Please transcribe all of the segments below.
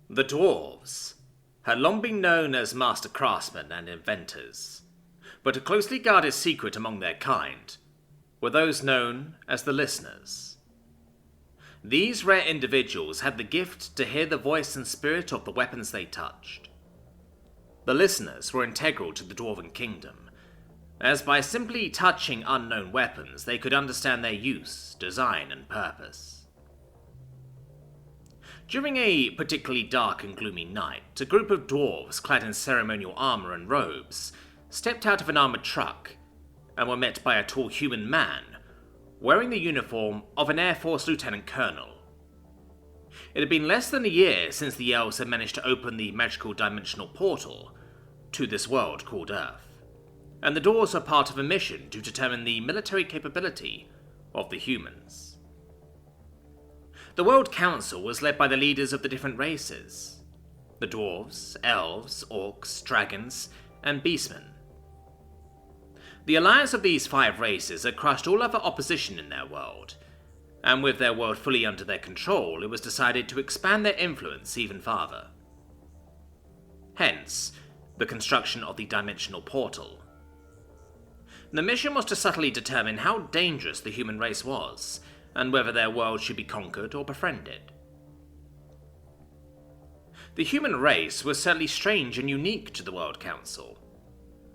The dwarves had long been known as master craftsmen and inventors, but a closely guarded secret among their kind were those known as the listeners. These rare individuals had the gift to hear the voice and spirit of the weapons they touched. The listeners were integral to the Dwarven kingdom, as by simply touching unknown weapons they could understand their use, design, and purpose. During a particularly dark and gloomy night, a group of dwarves clad in ceremonial armor and robes stepped out of an armored truck and were met by a tall human man wearing the uniform of an Air Force lieutenant colonel. It had been less than a year since the elves had managed to open the magical dimensional portal to this world called Earth, and the dwarves were part of a mission to determine the military capability of the humans. The World Council was led by the leaders of the different races: the dwarves, elves, orcs, dragons, and beastmen. The alliance of these 5 races had crushed all other opposition in their world, and with their world fully under their control, it was decided to expand their influence even farther. Hence, the construction of the dimensional portal. The mission was to subtly determine how dangerous the human race was, and whether their world should be conquered or befriended. The human race was certainly strange and unique to the World Council.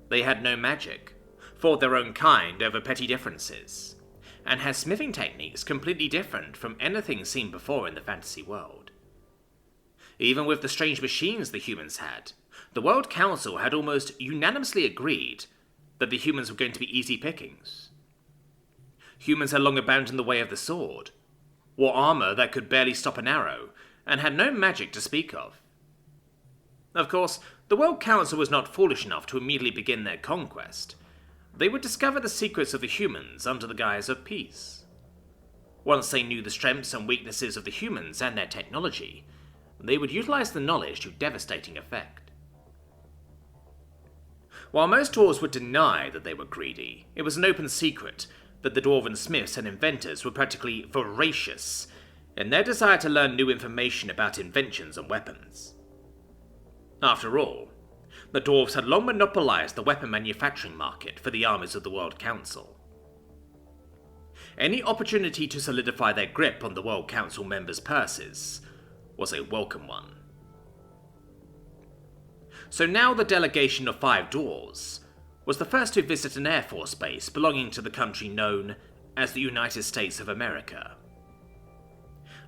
They had no magic, fought their own kind over petty differences, and had smithing techniques completely different from anything seen before in the fantasy world. Even with the strange machines the humans had, the World Council had almost unanimously agreed that the humans were going to be easy pickings. Humans had long abandoned the way of the sword, wore armor that could barely stop an arrow, and had no magic to speak of. Of course, the World Council was not foolish enough to immediately begin their conquest. They would discover the secrets of the humans under the guise of peace. Once they knew the strengths and weaknesses of the humans and their technology, they would utilize the knowledge to devastating effect. While most dwarves would deny that they were greedy, it was an open secret that the Dwarven smiths and inventors were practically voracious in their desire to learn new information about inventions and weapons. After all, the dwarves had long monopolized the weapon manufacturing market for the armies of the World Council. Any opportunity to solidify their grip on the World Council members' purses was a welcome one. So now the delegation of 5 dwarves was the first to visit an Air Force base belonging to the country known as the United States of America.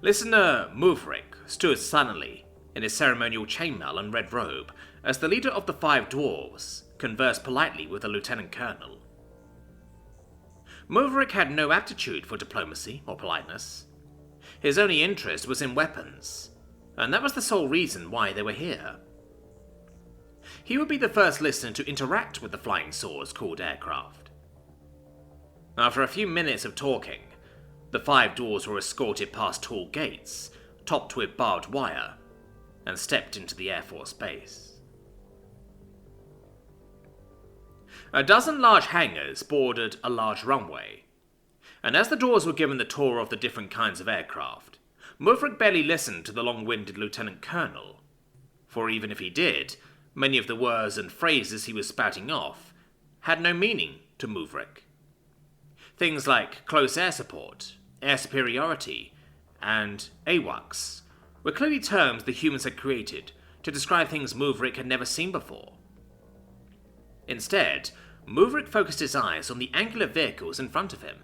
Listener Muvrik stood silently in his ceremonial chainmail and red robe as the leader of the 5 dwarves conversed politely with the lieutenant colonel. Muvrik had no aptitude for diplomacy or politeness. His only interest was in weapons, and that was the sole reason why they were here. He would be the first listener to interact with the flying swords called aircraft. After a few minutes of talking, the 5 dwarves were escorted past tall gates, topped with barbed wire, and stepped into the Air Force base. A dozen large hangars bordered a large runway, and as the dwarves were given the tour of the different kinds of aircraft, Muvrik barely listened to the long-winded lieutenant colonel, for even if he did, many of the words and phrases he was spouting off had no meaning to Muvrik. Things like close air support, air superiority, and AWACS were clearly terms the humans had created to describe things Muvrik had never seen before. Instead, Muvrik focused his eyes on the angular vehicles in front of him.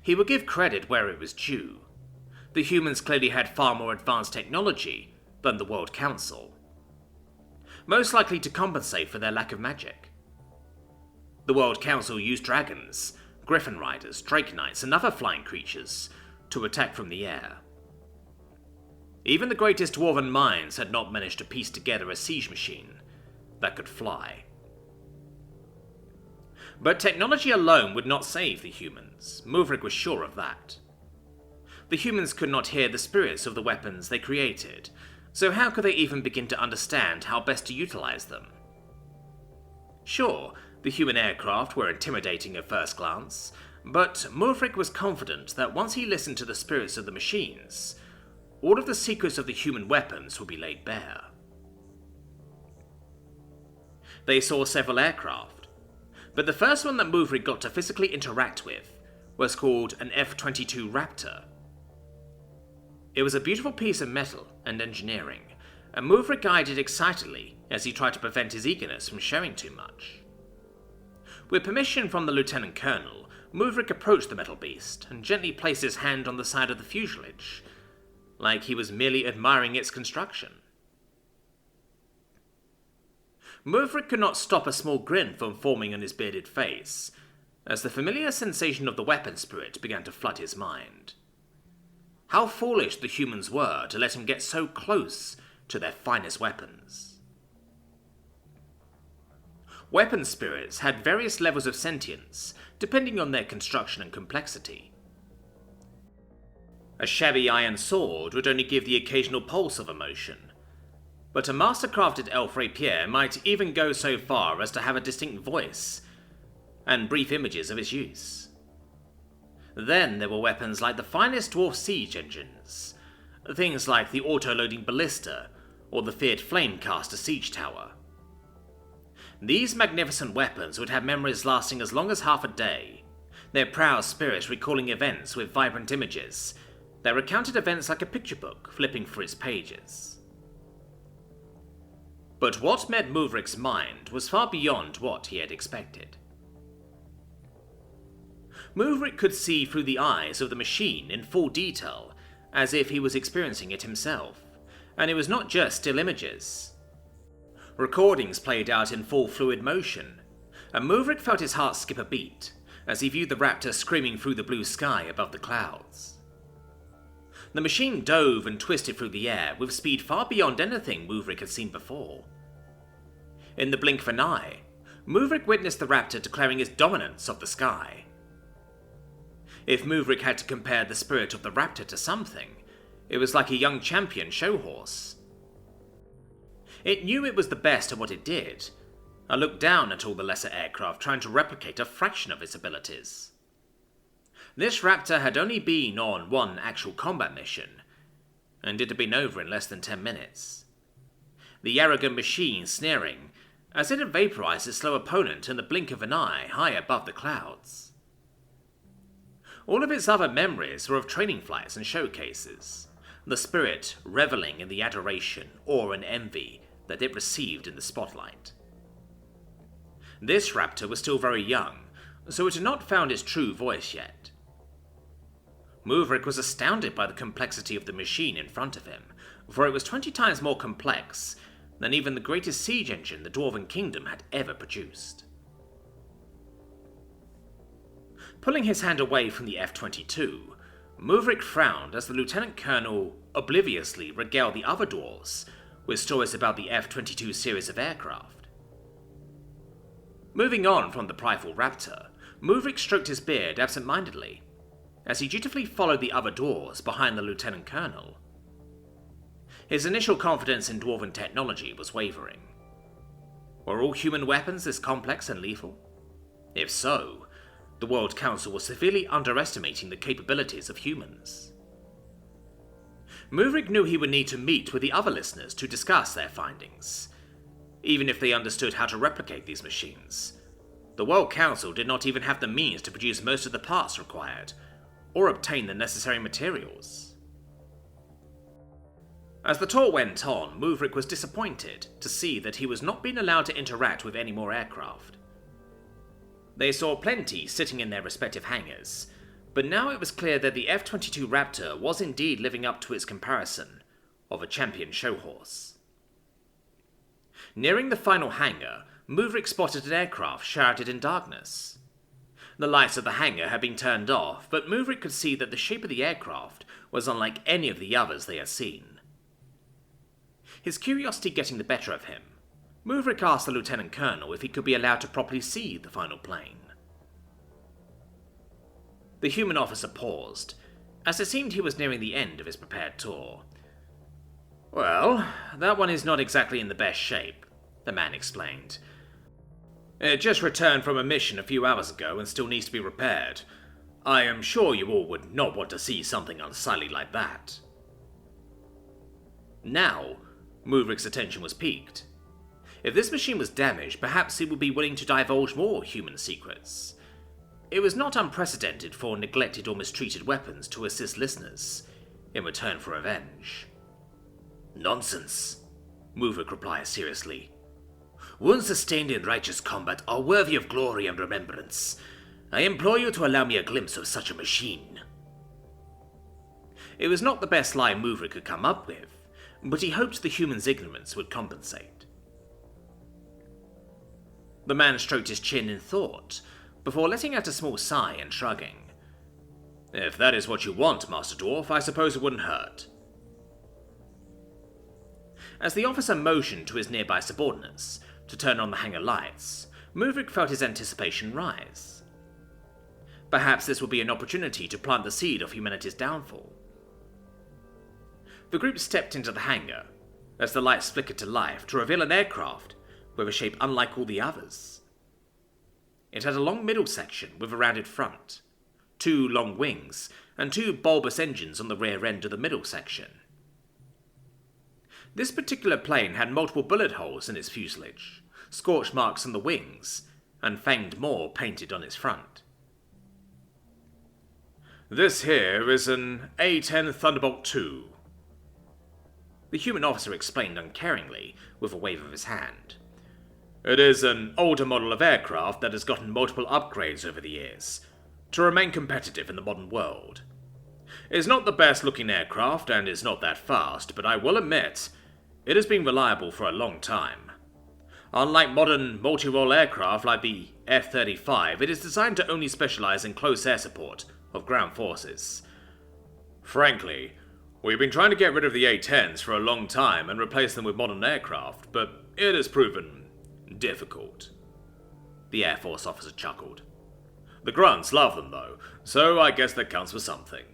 He would give credit where it was due. The humans clearly had far more advanced technology than the World Council, most likely to compensate for their lack of magic. The World Council used dragons, griffin riders, drake knights, and other flying creatures to attack from the air. Even the greatest dwarven minds had not managed to piece together a siege machine that could fly. But technology alone would not save the humans. Muvrik was sure of that. The humans could not hear the spirits of the weapons they created, so how could they even begin to understand how best to utilize them? Sure, the human aircraft were intimidating at first glance, but Muvrik was confident that once he listened to the spirits of the machines, all of the secrets of the human weapons would be laid bare. They saw several aircraft, but the first one that Muvrik got to physically interact with was called an F-22 Raptor. It was a beautiful piece of metal and engineering, and Muvrik eyed it excitedly as he tried to prevent his eagerness from showing too much. With permission from the Lieutenant Colonel, Muvrik approached the metal beast and gently placed his hand on the side of the fuselage, like he was merely admiring its construction. Muvrik could not stop a small grin from forming on his bearded face, as the familiar sensation of the weapon spirit began to flood his mind. How foolish the humans were to let him get so close to their finest weapons. Weapon spirits had various levels of sentience, depending on their construction and complexity. A shabby iron sword would only give the occasional pulse of emotion, but a master-crafted elf rapier might even go so far as to have a distinct voice, and brief images of its use. Then there were weapons like the finest dwarf siege engines, things like the auto-loading ballista or the feared flamecaster siege tower. These magnificent weapons would have memories lasting as long as half a day, their proud spirits recalling events with vibrant images that recounted events like a picture book flipping through its pages. But what met Muvrik's mind was far beyond what he had expected. Muvrik could see through the eyes of the machine in full detail, as if he was experiencing it himself, and it was not just still images. Recordings played out in full fluid motion, and Muvrik felt his heart skip a beat as he viewed the raptor screaming through the blue sky above the clouds. The machine dove and twisted through the air with speed far beyond anything Muvrik had seen before. In the blink of an eye, Muvrik witnessed the raptor declaring its dominance of the sky. If Muvrik had to compare the spirit of the raptor to something, it was like a young champion show horse. It knew it was the best at what it did, and looked down at all the lesser aircraft trying to replicate a fraction of its abilities. This raptor had only been on one actual combat mission, and it had been over in less than 10 minutes. The arrogant machine sneering, as it had vaporized its slow opponent in the blink of an eye high above the clouds. All of its other memories were of training flights and showcases, the spirit reveling in the adoration, awe and envy that it received in the spotlight. This raptor was still very young, so it had not found its true voice yet. Muvrik was astounded by the complexity of the machine in front of him, for it was 20 times more complex than even the greatest siege engine the Dwarven kingdom had ever produced. Pulling his hand away from the F-22, Muvrik frowned as the Lieutenant Colonel obliviously regaled the other dwarves with stories about the F-22 series of aircraft. Moving on from the prideful raptor, Muvrik stroked his beard absent-mindedly, as he dutifully followed the other dwarves behind the Lieutenant Colonel. His initial confidence in Dwarven technology was wavering. Were all human weapons this complex and lethal? If so, the World Council was severely underestimating the capabilities of humans. Muvrik knew he would need to meet with the other listeners to discuss their findings. Even if they understood how to replicate these machines, the World Council did not even have the means to produce most of the parts required, or obtain the necessary materials. As the tour went on, Muvrik was disappointed to see that he was not being allowed to interact with any more aircraft. They saw plenty sitting in their respective hangars, but now it was clear that the F-22 Raptor was indeed living up to its comparison of a champion show horse. Nearing the final hangar, Muvrik spotted an aircraft shrouded in darkness. The lights of the hangar had been turned off, but Muvrik could see that the shape of the aircraft was unlike any of the others they had seen. His curiosity getting the better of him, Muvrik asked the Lieutenant Colonel if he could be allowed to properly see the final plane. The human officer paused, as it seemed he was nearing the end of his prepared tour. "Well, that one is not exactly in the best shape," the man explained. "It just returned from a mission a few hours ago and still needs to be repaired. I am sure you all would not want to see something unsightly like that." Now, Muvrick's attention was piqued. If this machine was damaged, perhaps he would be willing to divulge more human secrets. It was not unprecedented for neglected or mistreated weapons to assist listeners, in return for revenge. "Nonsense," Muvrick replied seriously. "Wounds sustained in righteous combat are worthy of glory and remembrance. I implore you to allow me a glimpse of such a machine." It was not the best lie Muvrick could come up with, but he hoped the human's ignorance would compensate. The man stroked his chin in thought, before letting out a small sigh and shrugging. "If that is what you want, Master Dwarf, I suppose it wouldn't hurt." As the officer motioned to his nearby subordinates to turn on the hangar lights, Muvrick felt his anticipation rise. Perhaps this would be an opportunity to plant the seed of humanity's downfall. The group stepped into the hangar, as the lights flickered to life to reveal an aircraft with a shape unlike all the others. It had a long middle section with a rounded front, 2 long wings, and 2 bulbous engines on the rear end of the middle section. This particular plane had multiple bullet holes in its fuselage, scorch marks on the wings, and fanged maw painted on its front. "This here is an A-10 Thunderbolt II," the human officer explained uncaringly with a wave of his hand. "It is an older model of aircraft that has gotten multiple upgrades over the years, to remain competitive in the modern world. It's not the best looking aircraft and is not that fast, but I will admit, it has been reliable for a long time. Unlike modern multi-role aircraft like the F-35, it is designed to only specialize in close air support of ground forces. Frankly, we've been trying to get rid of the A-10s for a long time and replace them with modern aircraft, but it has proven difficult." The Air Force officer chuckled. "The grunts love them though, so I guess that counts for something."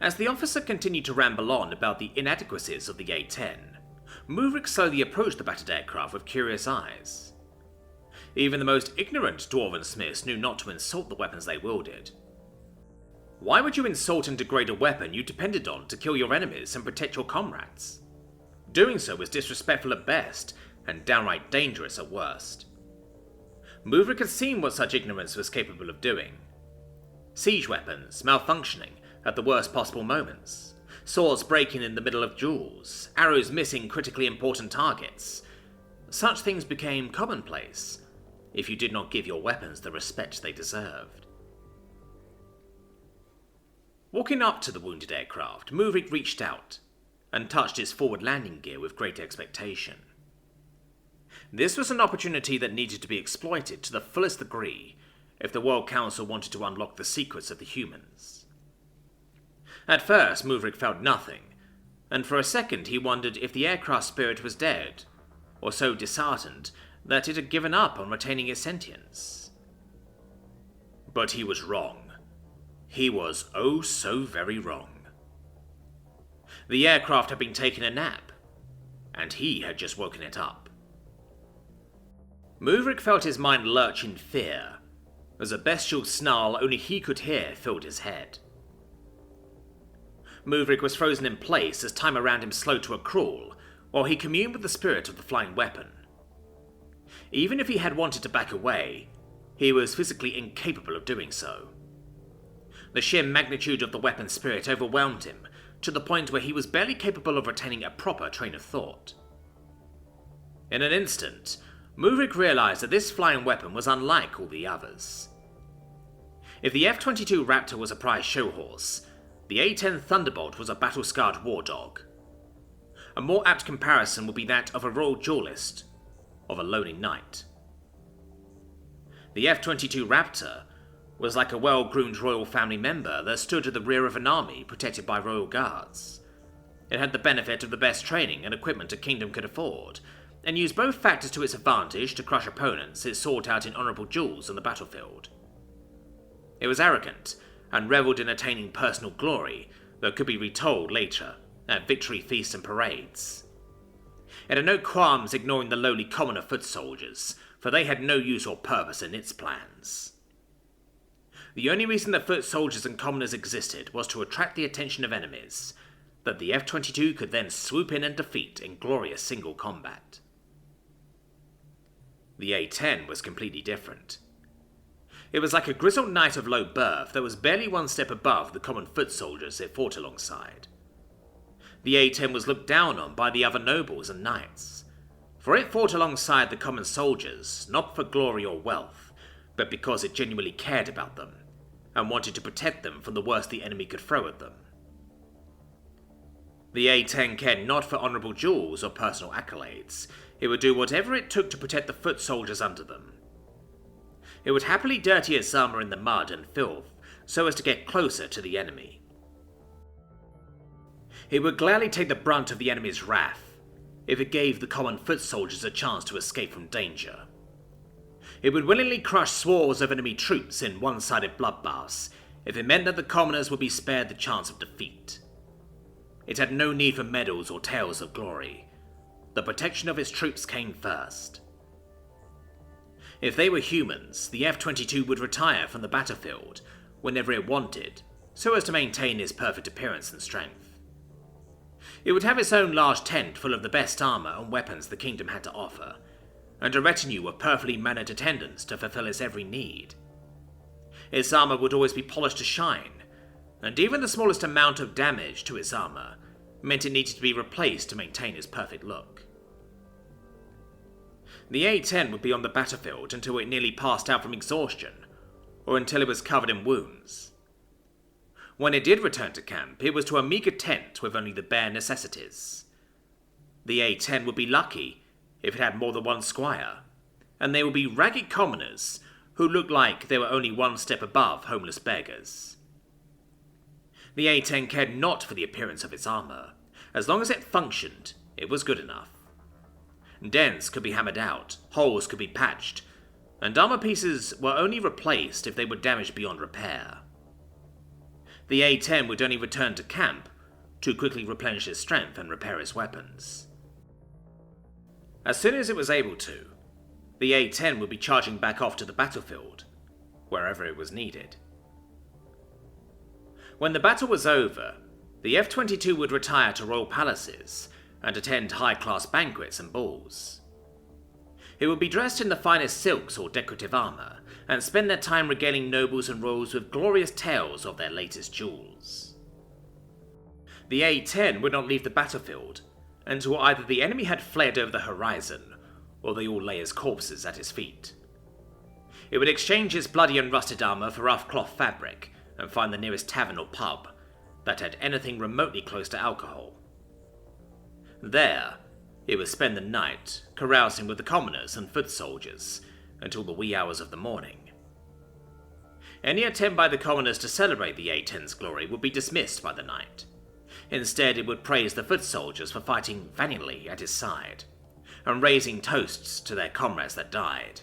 As the officer continued to ramble on about the inadequacies of the A-10, Muvrick slowly approached the battered aircraft with curious eyes. Even the most ignorant Dwarven smiths knew not to insult the weapons they wielded. Why would you insult and degrade a weapon you depended on to kill your enemies and protect your comrades? Doing so was disrespectful at best, and downright dangerous at worst. Muvrick had seen what such ignorance was capable of doing. Siege weapons malfunctioning at the worst possible moments, swords breaking in the middle of duels, arrows missing critically important targets. Such things became commonplace if you did not give your weapons the respect they deserved. Walking up to the wounded aircraft, Muvrick reached out and touched its forward landing gear with great expectation. This was an opportunity that needed to be exploited to the fullest degree if the World Council wanted to unlock the secrets of the humans. At first, Muvrick felt nothing, and for a second he wondered if the aircraft spirit was dead, or so disheartened that it had given up on retaining its sentience. But he was wrong. He was oh so very wrong. The aircraft had been taking a nap, and he had just woken it up. Muvrick felt his mind lurch in fear, as a bestial snarl only he could hear filled his head. Muvrick was frozen in place as time around him slowed to a crawl, while he communed with the spirit of the flying weapon. Even if he had wanted to back away, he was physically incapable of doing so. The sheer magnitude of the weapon's spirit overwhelmed him, to the point where he was barely capable of retaining a proper train of thought. In an instant, Muvrick realized that this flying weapon was unlike all the others. If the F-22 Raptor was a prize show horse, the A-10 Thunderbolt was a battle-scarred war dog. A more apt comparison would be that of a royal duelist, of a lonely knight. The F-22 Raptor was like a well-groomed royal family member that stood at the rear of an army protected by royal guards. It had the benefit of the best training and equipment a kingdom could afford, and used both factors to its advantage to crush opponents it sought out in honourable duels on the battlefield. It was arrogant, and revelled in attaining personal glory that could be retold later, at victory feasts and parades. It had no qualms ignoring the lowly commoner foot soldiers, for they had no use or purpose in its plans. The only reason that foot soldiers and commoners existed was to attract the attention of enemies, that the F-22 could then swoop in and defeat in glorious single combat. The A-10 was completely different. It was like a grizzled knight of low birth that was barely one step above the common foot soldiers it fought alongside. The A-10 was looked down on by the other nobles and knights, for it fought alongside the common soldiers not for glory or wealth, but because it genuinely cared about them, and wanted to protect them from the worst the enemy could throw at them. The A-10 cared not for honourable jewels or personal accolades. It would do whatever it took to protect the foot soldiers under them. It would happily dirty its armour in the mud and filth so as to get closer to the enemy. It would gladly take the brunt of the enemy's wrath if it gave the common foot soldiers a chance to escape from danger. It would willingly crush swords of enemy troops in one-sided bloodbaths if it meant that the commoners would be spared the chance of defeat. It had no need for medals or tales of glory. The protection of its troops came first. If they were humans, the F-22 would retire from the battlefield whenever it wanted, so as to maintain its perfect appearance and strength. It would have its own large tent full of the best armour and weapons the kingdom had to offer, and a retinue of perfectly mannered attendants to fulfill its every need. Its armour would always be polished to shine, and even the smallest amount of damage to its armour meant it needed to be replaced to maintain its perfect look. The A-10 would be on the battlefield until it nearly passed out from exhaustion, or until it was covered in wounds. When it did return to camp, it was to a meagre tent with only the bare necessities. The A-10 would be lucky if it had more than one squire, and they would be ragged commoners who looked like they were only one step above homeless beggars. The A-10 cared not for the appearance of its armour. As long as it functioned, it was good enough. Dents could be hammered out, holes could be patched, and armour pieces were only replaced if they were damaged beyond repair. The A-10 would only return to camp to quickly replenish its strength and repair its weapons. As soon as it was able to, the A-10 would be charging back off to the battlefield, wherever it was needed. When the battle was over, the F-22 would retire to royal palaces and attend high-class banquets and balls. It would be dressed in the finest silks or decorative armour, and spend their time regaling nobles and royals with glorious tales of their latest jewels. The A-10 would not leave the battlefield until either the enemy had fled over the horizon, or they all lay as corpses at his feet. It would exchange its bloody and rusted armour for rough cloth fabric, and find the nearest tavern or pub that had anything remotely close to alcohol. There, it would spend the night, carousing with the commoners and foot soldiers until the wee hours of the morning. Any attempt by the commoners to celebrate the A-10's glory would be dismissed by the night. Instead, it would praise the foot soldiers for fighting valiantly at his side, and raising toasts to their comrades that died.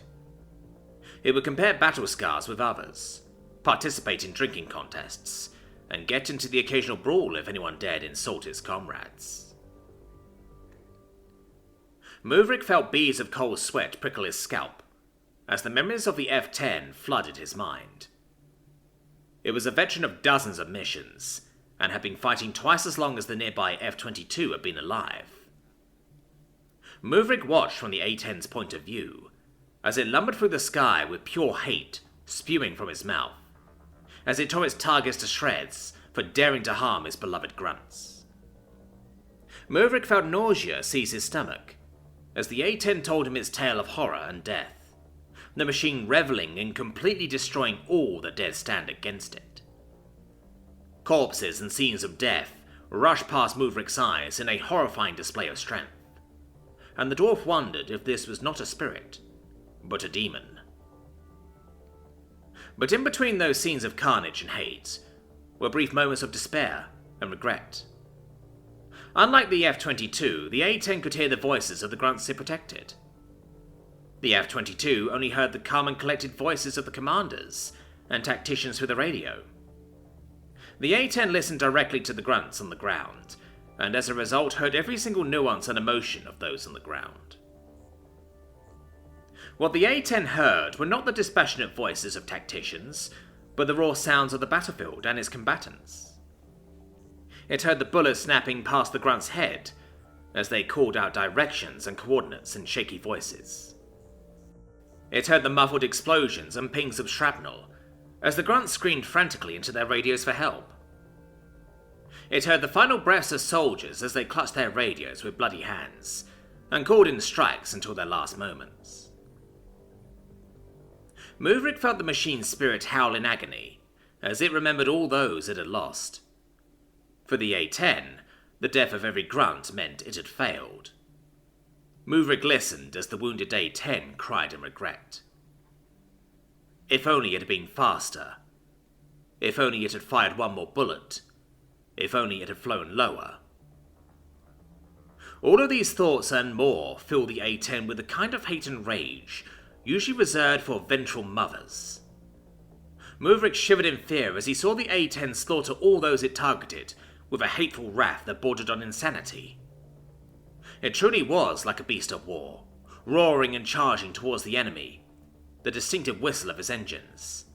It would compare battle scars with others, participate in drinking contests, and get into the occasional brawl if anyone dared insult his comrades. Muvrik felt beads of cold sweat prickle his scalp as the memories of the F-10 flooded his mind. It was a veteran of dozens of missions, and had been fighting twice as long as the nearby F-22 had been alive. Muvrik watched from the A-10's point of view, as it lumbered through the sky with pure hate spewing from its mouth, as it tore its targets to shreds for daring to harm his beloved grunts. Muvrik felt nausea seize his stomach, as the A-10 told him its tale of horror and death, the machine reveling in completely destroying all that dared stand against it. Corpses and scenes of death rushed past Muvrik's eyes in a horrifying display of strength, and the dwarf wondered if this was not a spirit, but a demon. But in between those scenes of carnage and hate were brief moments of despair and regret. Unlike the F-22, the A-10 could hear the voices of the grunts it protected. The F-22 only heard the calm and collected voices of the commanders and tacticians through the radio. The A-10 listened directly to the grunts on the ground, and as a result heard every single nuance and emotion of those on the ground. What the A-10 heard were not the dispassionate voices of tacticians, but the raw sounds of the battlefield and its combatants. It heard the bullets snapping past the grunt's head as they called out directions and coordinates in shaky voices. It heard the muffled explosions and pings of shrapnel as the grunts screamed frantically into their radios for help. It heard the final breaths of soldiers as they clutched their radios with bloody hands and called in strikes until their last moments. Muvrik felt the machine's spirit howl in agony as it remembered all those it had lost. For the A-10, the death of every grunt meant it had failed. Muvrik listened as the wounded A-10 cried in regret. If only it had been faster. If only it had fired one more bullet. If only it had flown lower. All of these thoughts and more filled the A-10 with the kind of hate and rage usually reserved for vengeful mothers. Muvrik shivered in fear as he saw the A-10 slaughter all those it targeted with a hateful wrath that bordered on insanity. It truly was like a beast of war, roaring and charging towards the enemy, the distinctive whistle of his engines.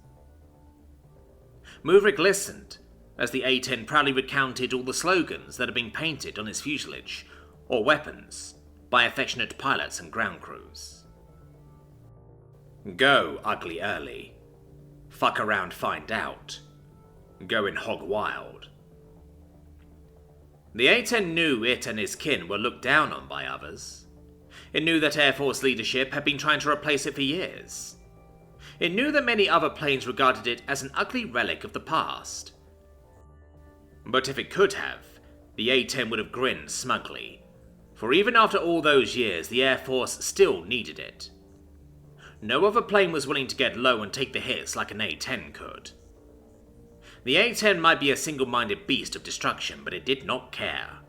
Muvrik listened as the A-10 proudly recounted all the slogans that had been painted on its fuselage or weapons by affectionate pilots and ground crews. Go, ugly early. Fuck around, find out. Going hog wild. The A-10 knew it and his kin were looked down on by others. It knew that Air Force leadership had been trying to replace it for years. It knew that many other planes regarded it as an ugly relic of the past. But if it could have, the A-10 would have grinned smugly, for even after all those years, the Air Force still needed it. No other plane was willing to get low and take the hits like an A-10 could. The A-10 might be a single-minded beast of destruction, but it did not care.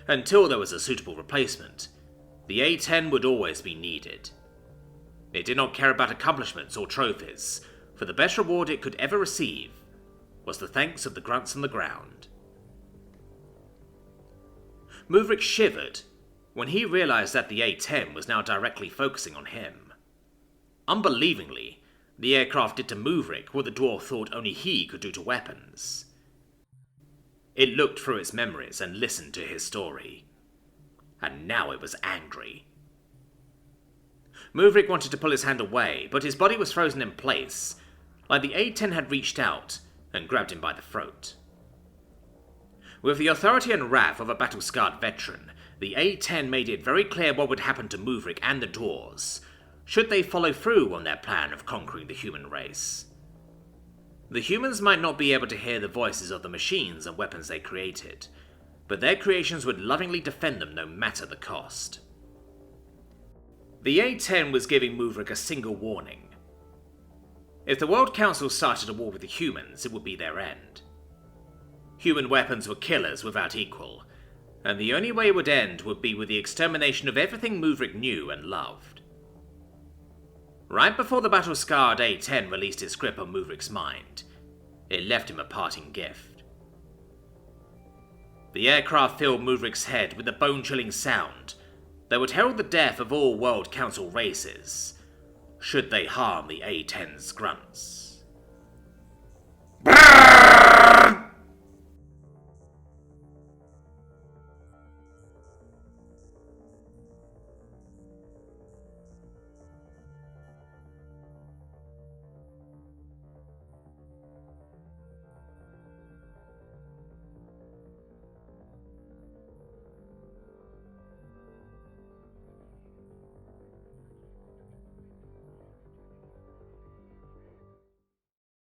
Until there was a suitable replacement, the A-10 would always be needed. It did not care about accomplishments or trophies, for the best reward it could ever receive was the thanks of the grunts on the ground. Muvrik shivered when he realized that the A-10 was now directly focusing on him. Unbelievingly, the aircraft did to Muvrik what the dwarf thought only he could do to weapons. It looked through its memories and listened to his story. And now it was angry. Muvrik wanted to pull his hand away, but his body was frozen in place, like the A-10 had reached out and grabbed him by the throat. With the authority and wrath of a battle-scarred veteran, the A-10 made it very clear what would happen to Muvrik and the dwarves, should they follow through on their plan of conquering the human race. The humans might not be able to hear the voices of the machines and weapons they created, but their creations would lovingly defend them no matter the cost. The A-10 was giving Muvrik a single warning. If the World Council started a war with the humans, it would be their end. Human weapons were killers without equal, and the only way it would end would be with the extermination of everything Muvrik knew and loved. Right before the battle-scarred A-10 released its grip on Muvrik's mind, it left him a parting gift. The aircraft filled Muvrik's head with a bone-chilling sound that would herald the death of all World Council races, should they harm the A-10's grunts.